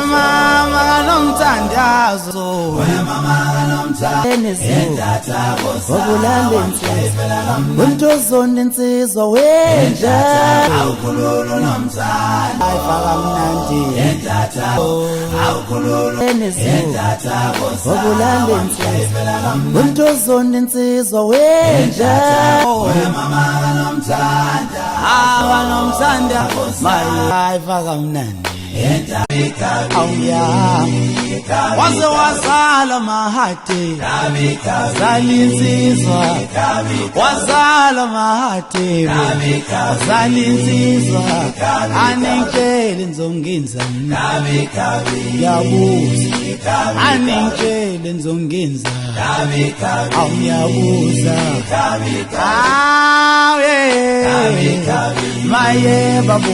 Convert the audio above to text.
mama kanomthandazo obulala insizwa untozonda insizwa wenja awukhululu nomthanda ayifaka mnandi obulala insizwa untozonda insizwa wenja mama kanomthanda abanomthanda ayifaka mnandi waze wazala mahate zalinsizwa wazala mahate zalinsizwa aningitshele nizongenza ngiyabuza aningitshele nizongenza awuyabuza awe maye babu